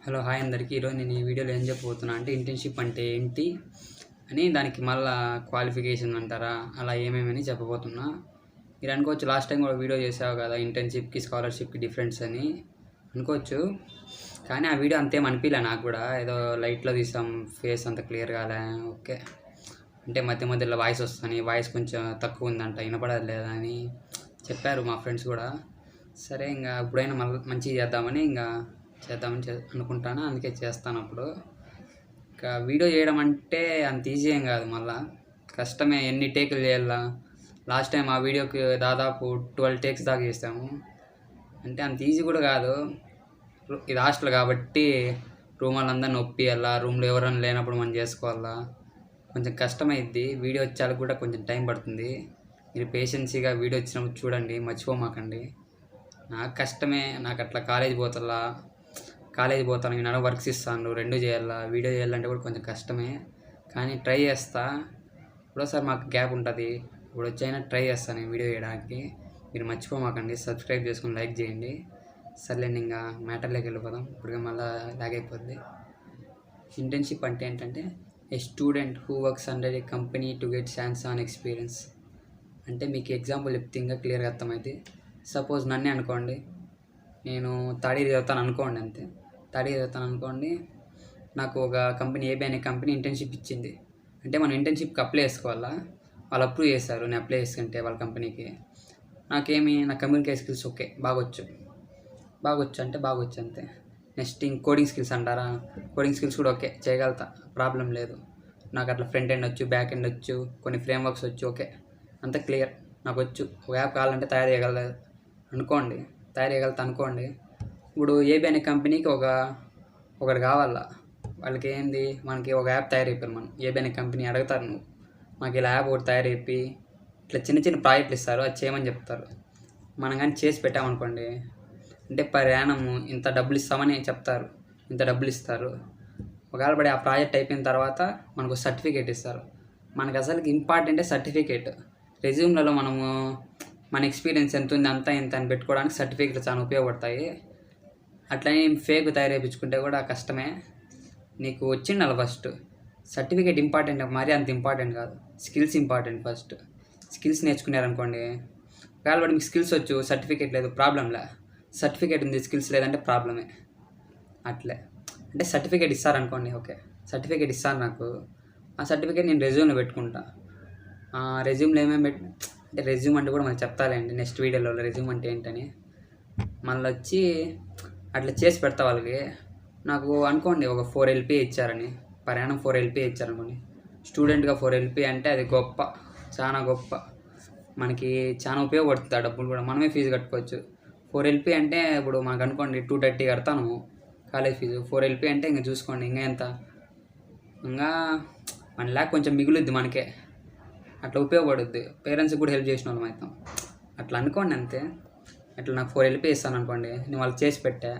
Hello hi అందరికీ. ఈరోజు నేను ఈ వీడియోలో ఏం చెప్పబోతున్నా అంటే ఇంటర్న్‌షిప్ అంటే ఏంటి అని, దానికి మళ్ళా క్వాలిఫికేషన్ అంటారా, అలా ఏమేమని చెప్పబోతున్నా. మీరు అనుకోవచ్చు లాస్ట్ టైం కూడా వీడియో చేసావు కదా ఇంటర్న్‌షిప్‌కి స్కాలర్‌షిప్‌కి డిఫరెన్స్ అని అనుకోవచ్చు. కానీ ఆ వీడియో అంతేం అనిపించలే నాకు కూడా. ఏదో లైట్లో తీసాం, ఫేస్ అంత క్లియర్ కాలే. ఓకే అంటే మధ్య మధ్యలో వాయిస్ వస్తుంది, వాయిస్ కొంచెం తక్కువ ఉందంట, వినపడదు లేదా అని చెప్పారు మా ఫ్రెండ్స్ కూడా. సరే ఇంకా ఇప్పుడైనా మళ్ళీ మంచిగా చేద్దామని అనుకుంటాను, అందుకే చేస్తాను. అప్పుడు ఇంకా వీడియో చేయడం అంటే అంత ఈజీ ఏం కాదు, మళ్ళా కష్టమే. ఎన్ని టేకులు చేయాలా? లాస్ట్ టైం ఆ వీడియోకి దాదాపు 12 టేక్స్ దాకా చేసాము. అంటే అంత ఈజీ కూడా కాదు. ఇది హాస్టల్ కాబట్టి రూమ్ వాళ్ళందరినీ ఒప్పియాలా, రూమ్లో ఎవరైనా లేనప్పుడు మనం చేసుకోవాలా, కొంచెం కష్టమైద్ది. వీడియో వచ్చేలకు కూడా కొంచెం టైం పడుతుంది. మీరు పేషెన్సీగా వీడియో వచ్చినప్పుడు చూడండి, మర్చిపోమాకండి. నాకు కష్టమే, నాకు అట్లా కాలేజ్ పోతాను, నేను వర్క్స్ ఇస్తాను, రెండు చేయాలా, వీడియో చేయాలంటే కూడా కొంచెం కష్టమే. కానీ ట్రై చేస్తా. ఇప్పుడోసారి మాకు గ్యాప్ ఉంటుంది, ఇప్పుడు వచ్చైనా ట్రై చేస్తాను నేను వీడియో చేయడానికి. మీరు మర్చిపోమాకండి, సబ్స్క్రైబ్ చేసుకుని లైక్ చేయండి. సర్లేండి, ఇంకా మ్యాటర్లోకి వెళ్ళిపోదాం. ఇప్పుడు మళ్ళీ లాగ్ అయిపోద్ది. ఇంటర్న్షిప్ అంటే ఏంటంటే a student who works under a company to get hands on experience. అంటే మీకు ఎగ్జాంపుల్ చెప్తే ఇంకా క్లియర్గా అర్థమైంది. సపోజ్ నన్నే అనుకోండి, నేను థర్డ్ ఇయర్ చదువుతాను అనుకోండి, అంతే. థర్డ్ ఇయర్ చదువుతాను అనుకోండి, నాకు ఒక కంపెనీ, ఏబీ అనే కంపెనీ ఇంటర్న్షిప్ ఇచ్చింది. అంటే మనం ఇంటర్న్షిప్కి అప్లై చేసుకోవాలా, వాళ్ళు అప్రూవ్ చేస్తారు. నేను అప్లై చేసుకుంటే వాళ్ళ కంపెనీకి నా కమ్యూనికేషన్ స్కిల్స్ ఓకే, బాగొచ్చు అంటే బాగొచ్చు అంతే. నెక్స్ట్ కోడింగ్ స్కిల్స్ అంటారా, కోడింగ్ స్కిల్స్ కూడా ఓకే, చేయగలుగుతా, ప్రాబ్లం లేదు. నాకు అట్లా ఫ్రంట్ ఎండ్ వచ్చు, బ్యాక్ ఎండ్ వచ్చు, కొన్ని ఫ్రేమ్వర్క్స్ వచ్చు, ఓకే, అంత క్లియర్, నాకు వచ్చు. ఒక యాప్ కావాలంటే తయారు చేయగలుగుతా అనుకోండి. ఇప్పుడు ఏబీ అనే కంపెనీకి ఒకటి కావాలా, వాళ్ళకి ఏంది, మనకి ఒక యాప్ తయారు అయిపోయారు. మనం ఏబీ అనే కంపెనీ అడుగుతారు, నువ్వు మాకు ఇలా యాప్ ఒకటి తయారు అయిపోయి ఇట్లా చిన్న చిన్న ప్రాజెక్టులు ఇస్తారు, అది చేయమని చెప్తారు. మనం కానీ చేసి పెట్టామనుకోండి, అంటే ప్రయాణము ఇంత డబ్బులు ఇస్తామని చెప్తారు, ఇంత డబ్బులు ఇస్తారు. ఒకవేళ పడి ఆ ప్రాజెక్ట్ అయిపోయిన తర్వాత మనకు సర్టిఫికేట్ ఇస్తారు. మనకు అసలుకి ఇంపార్టెంటే సర్టిఫికేట్. రెజ్యూమ్లలో మనము మన ఎక్స్పీరియన్స్ ఎంత ఉంది, అంతా ఇంత అని పెట్టుకోవడానికి సర్టిఫికేట్లు చాలా ఉపయోగపడతాయి. అట్లనే ఫేక్ తయారు చేయించుకుంటే కూడా కష్టమే. నీకు వచ్చిండాలి ఫస్ట్. సర్టిఫికేట్ ఇంపార్టెంట్, మరీ అంత ఇంపార్టెంట్ కాదు. Skills important. ఫస్ట్ స్కిల్స్ నేర్చుకున్నారనుకోండి, ఒకవేళ మీకు స్కిల్స్ వచ్చు, సర్టిఫికేట్ లేదు, ప్రాబ్లంలే. సర్టిఫికేట్ ఉంది, స్కిల్స్ లేదంటే ప్రాబ్లమే. అట్లే అంటే సర్టిఫికేట్ ఇస్తారనుకోండి, ఓకే, సర్టిఫికేట్ ఇస్తారు నాకు, ఆ సర్టిఫికేట్ నేను రెజ్యూమ్లో పెట్టుకుంటా. రెజ్యూమ్లో ఏమేమి అంటే రెజ్యూమ్ అంటే కూడా మనకు చెప్తాలేండి నెక్స్ట్ వీడియోలో, రెజ్యూమ్ అంటే ఏంటని. మళ్ళీ వచ్చి అట్లా చేసి పెడతా వాళ్ళకి. నాకు అనుకోండి ఒక 4 LP ఇచ్చారని, ప్రయాణం 4 LP ఇచ్చారనుకోండి, స్టూడెంట్గా 4 LP అంటే అది గొప్ప, చాలా గొప్ప. మనకి చాలా ఉపయోగపడుతుంది. ఆ డబ్బులు కూడా మనమే ఫీజు కట్టుకోవచ్చు. 4 LP అంటే ఇప్పుడు మనకు అనుకోండి 230 కడతాను కాలేజ్ ఫీజు. 4 LP అంటే ఇంకా చూసుకోండి, ఇంకా ఎంత, ఇంకా 1 lakh కొంచెం మిగులుద్ది మనకే. అట్లా ఉపయోగపడుద్ది. పేరెంట్స్కి కూడా హెల్ప్ చేసిన వాళ్ళం అవుతాం. అట్లా అనుకోండి అంతే. అట్లా నాకు 4 LP ఇస్తాను అనుకోండి, నేను వాళ్ళకి చేసి పెట్టా,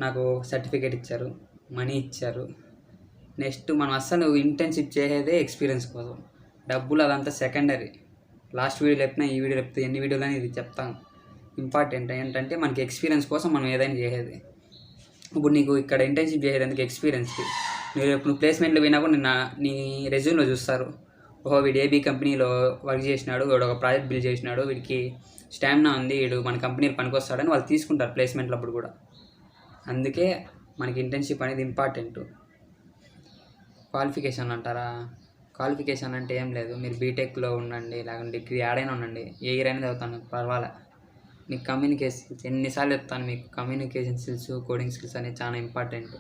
నాకు సర్టిఫికేట్ ఇచ్చారు, మనీ ఇచ్చారు. నెక్స్ట్ మనం అస్సలు ఇంటర్న్షిప్ చేసేదే ఎక్స్పీరియన్స్ కోసం. డబ్బులు అదంతా సెకండరీ. లాస్ట్ వీడియో చెప్తున్నా, ఈ వీడియో చెప్తే, ఎన్ని వీడియోలని ఇది చెప్తాను. ఇంపార్టెంట్ ఏంటంటే మనకి ఎక్స్పీరియన్స్ కోసం మనం ఏదైనా చేసేది. ఇప్పుడు నీకు ఇక్కడ ఇంటర్న్షిప్ చేసేందుకు ఎక్స్పీరియన్స్కి, నువ్వు ప్లేస్మెంట్లో పోయినా కూడా నీ రెజ్యూమ్లో చూస్తారు. ఓహో, వీడు ఏబీ కంపెనీలో వర్క్ చేసినాడు, వీడు ఒక ప్రాజెక్ట్ బిల్డ్ చేసినాడు, వీడికి స్టామినా ఉంది, వీడు మన కంపెనీలో పనికొస్తాడని వాళ్ళు తీసుకుంటారు ప్లేస్మెంట్లో అప్పుడు కూడా. అందుకే మనకి ఇంటర్న్షిప్ అనేది ఇంపార్టెంట్. క్వాలిఫికేషన్ అంటారా, క్వాలిఫికేషన్ అంటే ఏం లేదు, మీరు బీటెక్లో ఉండండి, లేకుంటే డిగ్రీ ఏడైనా ఉండండి, ఏ ఇయర్ అయినా చదువుతాను పర్వాలే. మీకు కమ్యూనికేషన్ స్కిల్స్ ఎన్నిసార్లు చెప్తాను, మీకు కమ్యూనికేషన్ స్కిల్స్, కోడింగ్ స్కిల్స్ అనేది చాలా ఇంపార్టెంట్.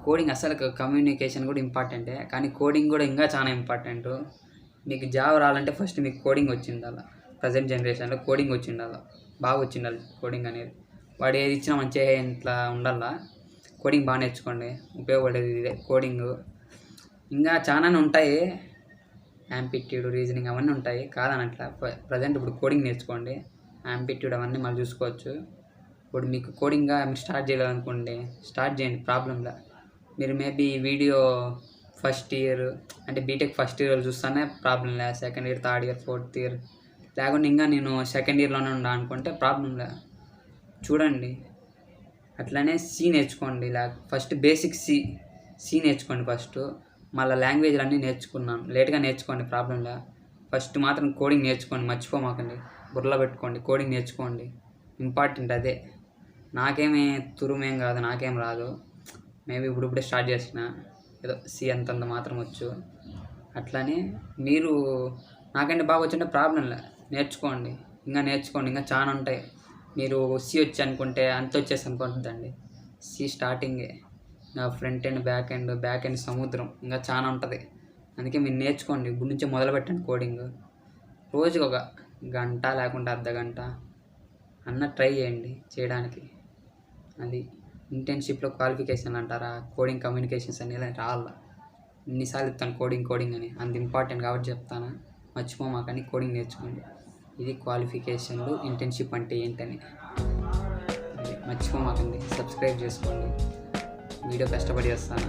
కోడింగ్ అసలు కమ్యూనికేషన్ కూడా ఇంపార్టెంటే, కానీ కోడింగ్ కూడా ఇంకా చాలా ఇంపార్టెంట్. మీకు జాబ్ రావాలంటే ఫస్ట్ మీకు కోడింగ్ వచ్చిండాలి. ప్రజెంట్ జనరేషన్లో కోడింగ్ వచ్చిండాలి, బాగా వచ్చిండాలి కోడింగ్ అనేది. వాడు ఏది ఇచ్చినా మంచిగా ఇట్లా ఉండాలా. కోడింగ్ బాగా నేర్చుకోండి, ఉపయోగపడేది ఇదే కోడింగ్. ఇంకా చాలానే ఉంటాయి, యాంప్లిట్యూడ్, రీజనింగ్ అవన్నీ ఉంటాయి, కాదని అట్లా. ప్రజెంట్ ఇప్పుడు కోడింగ్ నేర్చుకోండి, యాంప్లిట్యూడ్ అవన్నీ మళ్ళీ చూసుకోవచ్చు. ఇప్పుడు మీకు కోడింగ్గా మీరు స్టార్ట్ చేయాలనుకోండి, స్టార్ట్ చేయండి, ప్రాబ్లంలా. మీరు మేబీ వీడియో ఫస్ట్ ఇయర్ అంటే బీటెక్ ఫస్ట్ ఇయర్ చూస్తానే ప్రాబ్లం లే, second year, third year, fourth year లేకుండా ఇంకా నేను సెకండ్ ఇయర్లోనే ఉండా అనుకుంటే ప్రాబ్లం లే. చూడండి, అట్లనే సి నేర్చుకోండి. ఫస్ట్ బేసిక్ సి నేర్చుకోండి ఫస్ట్. మళ్ళీ లాంగ్వేజ్లు అన్నీ నేర్చుకున్నాను, లేట్గా నేర్చుకోండి, ప్రాబ్లంలా. ఫస్ట్ మాత్రం కోడింగ్ నేర్చుకోండి, మర్చిపోమాకండి, బుర్రలో పెట్టుకోండి. కోడింగ్ నేర్చుకోండి, ఇంపార్టెంట్ అదే. నాకేమీ తురుమేం కాదు, నాకేం రాదు. మేబీ ఇప్పుడిప్పుడే స్టార్ట్ చేసిన, ఏదో సి అంతంత మాత్రం వచ్చు. అట్లని మీరు నాకంటే బాగా వచ్చింటే ప్రాబ్లంలే, నేర్చుకోండి, ఇంకా చాలా ఉంటాయి. మీరు సి వచ్చి అనుకుంటే అంత వచ్చేసి అనుకుంటుందండి. సి స్టార్టింగే, ఇంకా ఫ్రంట్ ఎండ్, బ్యాక్ ఎండ్ సముద్రం, ఇంకా చాలా ఉంటుంది. అందుకే మీరు నేర్చుకోండి, ఇప్పుడు నుంచే మొదలుపెట్టండి కోడింగ్. రోజుకి ఒక గంట లేకుంటే అర్ధగంట అన్న ట్రై చేయండి చేయడానికి. అది ఇంటర్న్షిప్లో క్వాలిఫికేషన్ అంటారా, కోడింగ్ కమ్యూనికేషన్స్ అని రావాలా. ఇన్నిసార్లు చెప్తాను కోడింగ్ అని, అంత ఇంపార్టెంట్ కాబట్టి చెప్తాను, మర్చిపోమాకని కోడింగ్ నేర్చుకోండి. ఇది క్వాలిఫికేషన్లు, ఇంటర్న్షిప్ అంటే ఏంటని మర్చిపోమాకండి. సబ్స్క్రైబ్ చేసుకోండి, వీడియో కష్టపడి చేస్తాను.